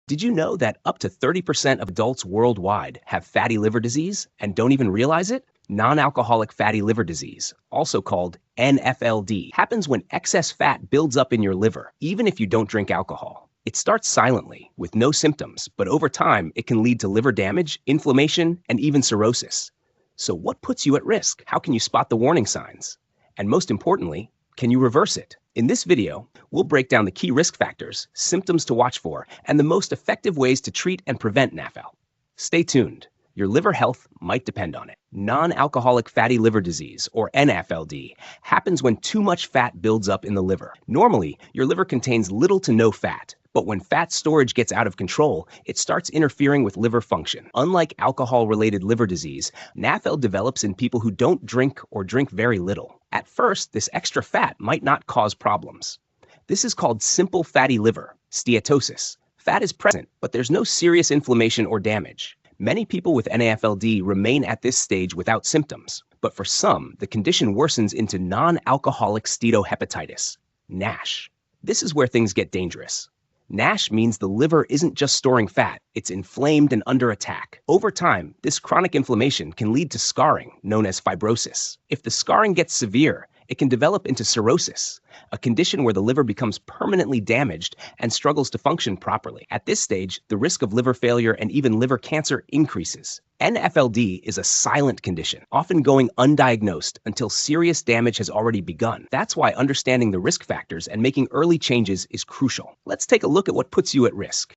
Did you know that up to 30% of adults worldwide have fatty liver disease and don't even realize it? Non-alcoholic fatty liver disease, also called NFLD, happens when excess fat builds up in your liver, even if you don't drink alcohol. It starts silently, with no symptoms, but over time, it can lead to liver damage, inflammation, and even cirrhosis. So what puts you at risk? How can you spot the warning signs? And most importantly, can you reverse it? In this video, we'll break down the key risk factors, symptoms to watch for, and the most effective ways to treat and prevent NAFL. Stay tuned. Your liver health might depend on it. Non-alcoholic fatty liver disease, or NAFLD, happens when too much fat builds up in the liver. Normally, your liver contains little to no fat, but when fat storage gets out of control, it starts interfering with liver function. Unlike alcohol-related liver disease, NAFL develops in people who don't drink or drink very little. At first, this extra fat might not cause problems. This is called simple fatty liver, steatosis. Fat is present, but there's no serious inflammation or damage. Many people with NAFLD remain at this stage without symptoms, but for some, the condition worsens into non-alcoholic steatohepatitis, NASH. This is where things get dangerous. NASH means the liver isn't just storing fat, it's inflamed and under attack. Over time, this chronic inflammation can lead to scarring, known as fibrosis. If the scarring gets severe, it can develop into cirrhosis, a condition where the liver becomes permanently damaged and struggles to function properly. At this stage, the risk of liver failure and even liver cancer increases. NFLD is a silent condition, often going undiagnosed until serious damage has already begun. That's why understanding the risk factors and making early changes is crucial. Let's take a look at what puts you at risk.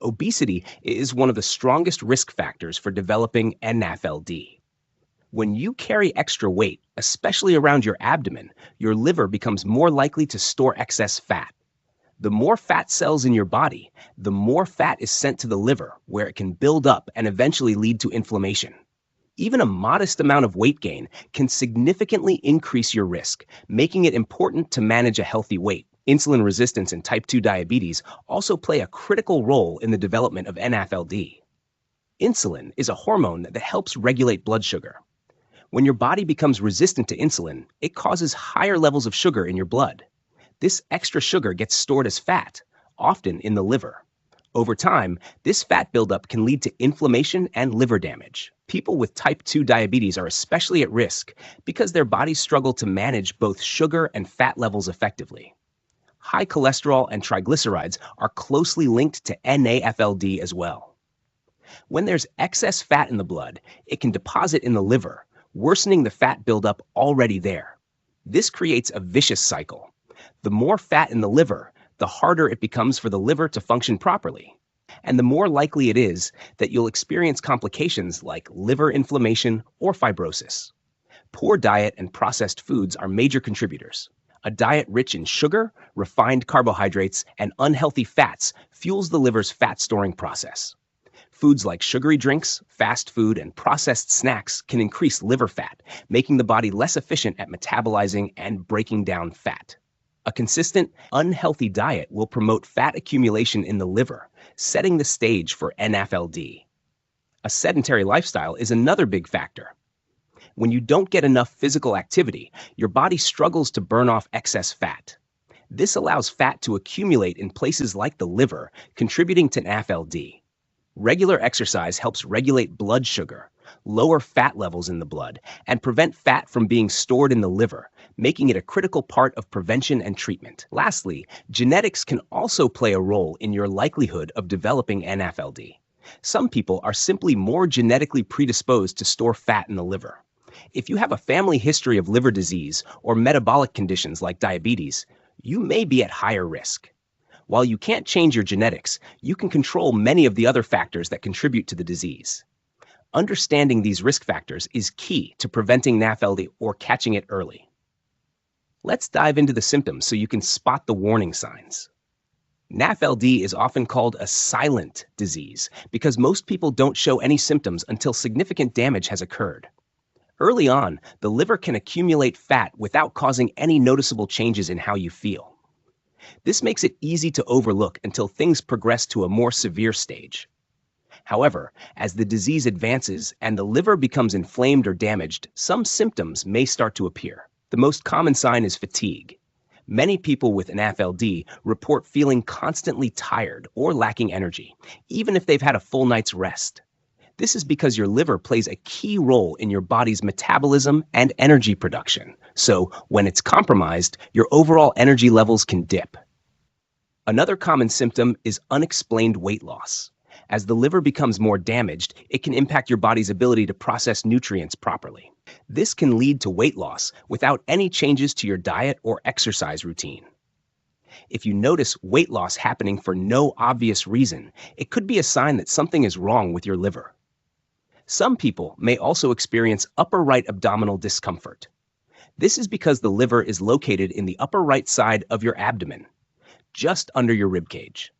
Obesity is one of the strongest risk factors for developing NAFLD. When you carry extra weight, especially around your abdomen, your liver becomes more likely to store excess fat. The more fat cells in your body, the more fat is sent to the liver, where it can build up and eventually lead to inflammation. Even a modest amount of weight gain can significantly increase your risk, making it important to manage a healthy weight. Insulin resistance and type 2 diabetes also play a critical role in the development of NAFLD. Insulin is a hormone that helps regulate blood sugar. When your body becomes resistant to insulin, it causes higher levels of sugar in your blood. This extra sugar gets stored as fat, often in the liver. Over time, this fat buildup can lead to inflammation and liver damage. People with type 2 diabetes are especially at risk because their bodies struggle to manage both sugar and fat levels effectively. High cholesterol and triglycerides are closely linked to NAFLD as well. When there's excess fat in the blood, it can deposit in the liver, worsening the fat buildup already there. This creates a vicious cycle. The more fat in the liver, the harder it becomes for the liver to function properly. And the more likely it is that you'll experience complications like liver inflammation or fibrosis. Poor diet and processed foods are major contributors. A diet rich in sugar, refined carbohydrates, and unhealthy fats fuels the liver's fat-storing process. Foods like sugary drinks, fast food, and processed snacks can increase liver fat, making the body less efficient at metabolizing and breaking down fat. A consistent, unhealthy diet will promote fat accumulation in the liver, setting the stage for NAFLD. A sedentary lifestyle is another big factor. When you don't get enough physical activity, your body struggles to burn off excess fat. This allows fat to accumulate in places like the liver, contributing to NAFLD. Regular exercise helps regulate blood sugar, lower fat levels in the blood, and prevent fat from being stored in the liver, making it a critical part of prevention and treatment. Lastly, genetics can also play a role in your likelihood of developing NAFLD. Some people are simply more genetically predisposed to store fat in the liver. If you have a family history of liver disease or metabolic conditions like diabetes, you may be at higher risk. While you can't change your genetics, you can control many of the other factors that contribute to the disease. Understanding these risk factors is key to preventing NAFLD or catching it early. Let's dive into the symptoms so you can spot the warning signs. NAFLD is often called a silent disease because most people don't show any symptoms until significant damage has occurred. Early on, the liver can accumulate fat without causing any noticeable changes in how you feel. This makes it easy to overlook until things progress to a more severe stage. However, as the disease advances and the liver becomes inflamed or damaged, some symptoms may start to appear. The most common sign is fatigue. Many people with an FLD report feeling constantly tired or lacking energy, even if they've had a full night's rest. This is because your liver plays a key role in your body's metabolism and energy production. So, when it's compromised, your overall energy levels can dip. Another common symptom is unexplained weight loss. As the liver becomes more damaged, it can impact your body's ability to process nutrients properly. This can lead to weight loss without any changes to your diet or exercise routine. If you notice weight loss happening for no obvious reason, it could be a sign that something is wrong with your liver. Some people may also experience upper right abdominal discomfort. This is because the liver is located in the upper right side of your abdomen, just under your rib cage.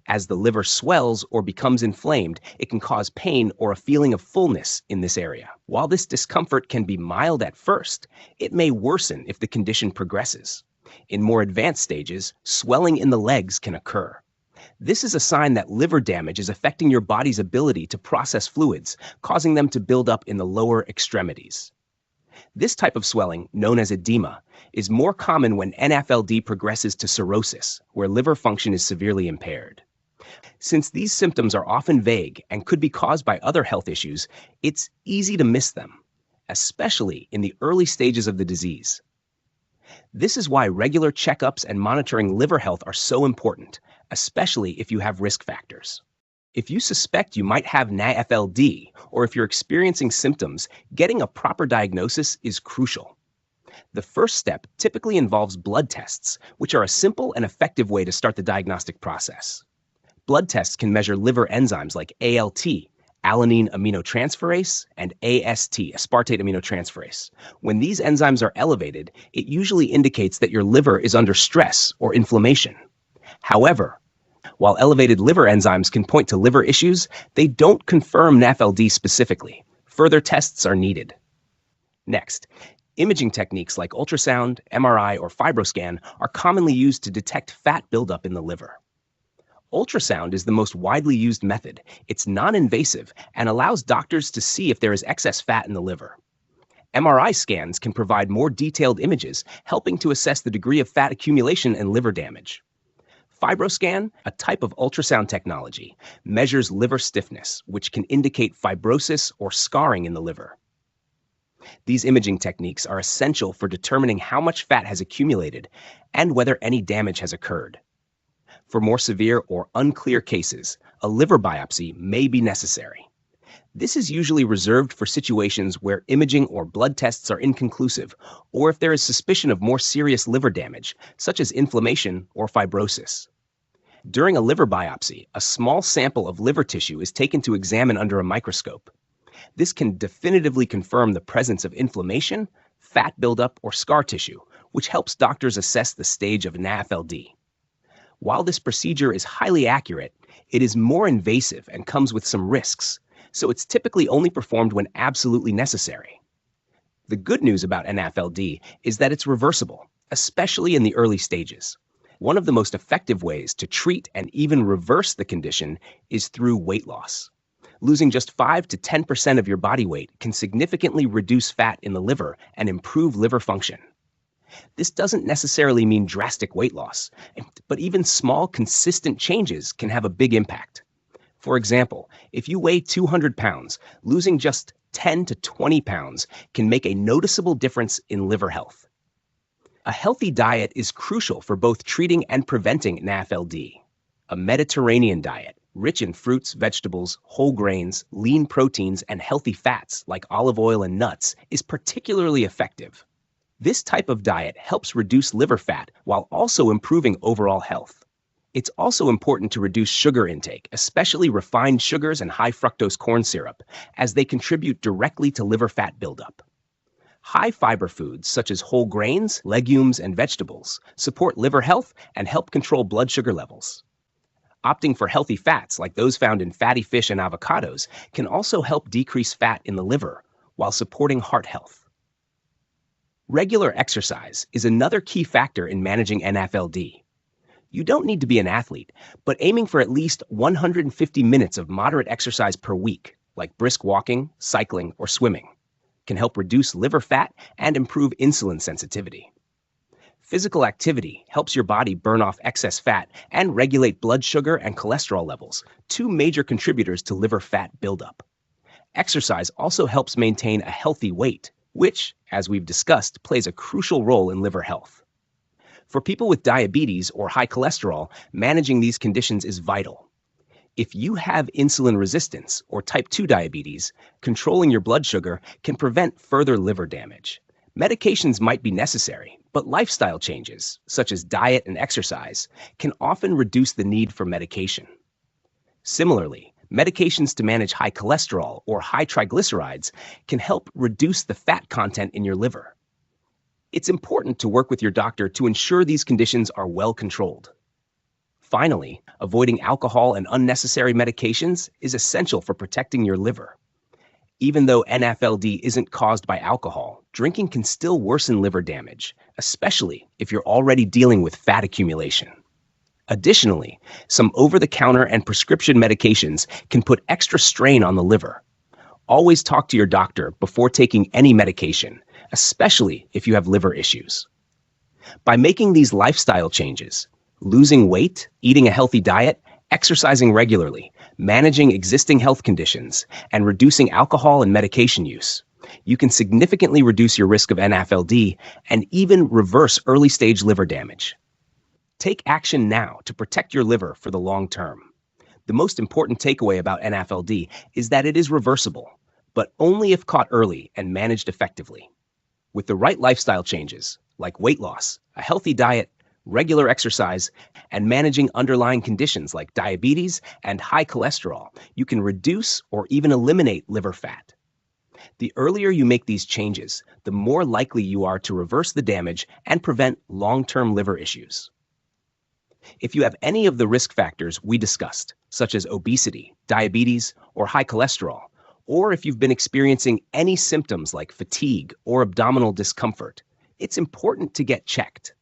As the liver swells or becomes inflamed, it can cause pain or a feeling of fullness in this area. While this discomfort can be mild at first, it may worsen if the condition progresses. In more advanced stages, swelling in the legs can occur. This is a sign that liver damage is affecting your body's ability to process fluids, causing them to build up in the lower extremities. This type of swelling, known as edema, is more common when NFLD progresses to cirrhosis, where liver function is severely impaired. Since these symptoms are often vague and could be caused by other health issues, it's easy to miss them, especially in the early stages of the disease. This is why regular checkups and monitoring liver health are so important, especially if you have risk factors. If you suspect you might have NAFLD, or if you're experiencing symptoms, getting a proper diagnosis is crucial. The first step typically involves blood tests, which are a simple and effective way to start the diagnostic process. Blood tests can measure liver enzymes like ALT, alanine aminotransferase, and AST, aspartate aminotransferase. When these enzymes are elevated, it usually indicates that your liver is under stress or inflammation. However, while elevated liver enzymes can point to liver issues, they don't confirm NAFLD specifically. Further tests are needed. Next, imaging techniques like ultrasound, MRI, or FibroScan are commonly used to detect fat buildup in the liver. Ultrasound is the most widely used method. It's non-invasive and allows doctors to see if there is excess fat in the liver. MRI scans can provide more detailed images, helping to assess the degree of fat accumulation and liver damage. FibroScan, a type of ultrasound technology, measures liver stiffness, which can indicate fibrosis or scarring in the liver. These imaging techniques are essential for determining how much fat has accumulated and whether any damage has occurred. For more severe or unclear cases, a liver biopsy may be necessary. This is usually reserved for situations where imaging or blood tests are inconclusive, or if there is suspicion of more serious liver damage, such as inflammation or fibrosis. During a liver biopsy, a small sample of liver tissue is taken to examine under a microscope. This can definitively confirm the presence of inflammation, fat buildup, or scar tissue, which helps doctors assess the stage of NAFLD. While this procedure is highly accurate, it is more invasive and comes with some risks, so it's typically only performed when absolutely necessary. The good news about NAFLD is that it's reversible, especially in the early stages. One of the most effective ways to treat and even reverse the condition is through weight loss. Losing just 5 to 10% of your body weight can significantly reduce fat in the liver and improve liver function. This doesn't necessarily mean drastic weight loss, but even small, consistent changes can have a big impact. For example, if you weigh 200 pounds, losing just 10 to 20 pounds can make a noticeable difference in liver health. A healthy diet is crucial for both treating and preventing NAFLD. A Mediterranean diet, rich in fruits, vegetables, whole grains, lean proteins, and healthy fats like olive oil and nuts, is particularly effective. This type of diet helps reduce liver fat while also improving overall health. It's also important to reduce sugar intake, especially refined sugars and high fructose corn syrup, as they contribute directly to liver fat buildup. High fiber foods such as whole grains, legumes, and vegetables support liver health and help control blood sugar levels. Opting for healthy fats like those found in fatty fish and avocados can also help decrease fat in the liver while supporting heart health. Regular exercise is another key factor in managing NAFLD. You don't need to be an athlete, but aiming for at least 150 minutes of moderate exercise per week, like brisk walking, cycling, or swimming, can help reduce liver fat and improve insulin sensitivity. Physical activity helps your body burn off excess fat and regulate blood sugar and cholesterol levels, two major contributors to liver fat buildup. Exercise also helps maintain a healthy weight, which, as we've discussed, plays a crucial role in liver health. For people with diabetes or high cholesterol, managing these conditions is vital. If you have insulin resistance or type 2 diabetes, controlling your blood sugar can prevent further liver damage. Medications might be necessary, but lifestyle changes, such as diet and exercise, can often reduce the need for medication. Similarly, medications to manage high cholesterol or high triglycerides can help reduce the fat content in your liver. It's important to work with your doctor to ensure these conditions are well controlled. Finally, avoiding alcohol and unnecessary medications is essential for protecting your liver. Even though NAFLD isn't caused by alcohol, drinking can still worsen liver damage, especially if you're already dealing with fat accumulation. Additionally, some over-the-counter and prescription medications can put extra strain on the liver. Always talk to your doctor before taking any medication, especially if you have liver issues. By making these lifestyle changes, losing weight, eating a healthy diet, exercising regularly, managing existing health conditions, and reducing alcohol and medication use, you can significantly reduce your risk of NAFLD and even reverse early-stage liver damage. Take action now to protect your liver for the long term. The most important takeaway about NAFLD is that it is reversible, but only if caught early and managed effectively. With the right lifestyle changes, like weight loss, a healthy diet, regular exercise, and managing underlying conditions like diabetes and high cholesterol, you can reduce or even eliminate liver fat. The earlier you make these changes, the more likely you are to reverse the damage and prevent long-term liver issues. If you have any of the risk factors we discussed, such as obesity, diabetes, or high cholesterol, or if you've been experiencing any symptoms like fatigue or abdominal discomfort, it's important to get checked.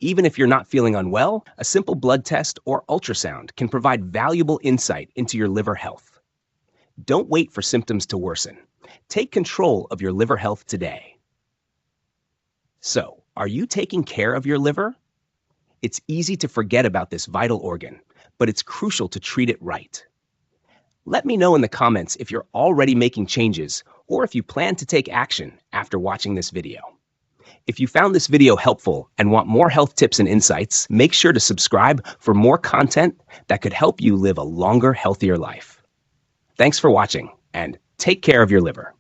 Even if you're not feeling unwell, a simple blood test or ultrasound can provide valuable insight into your liver health. Don't wait for symptoms to worsen. Take control of your liver health today. So, are you taking care of your liver? It's easy to forget about this vital organ, but it's crucial to treat it right. Let me know in the comments if you're already making changes or if you plan to take action after watching this video. If you found this video helpful and want more health tips and insights, make sure to subscribe for more content that could help you live a longer, healthier life. Thanks for watching, and take care of your liver.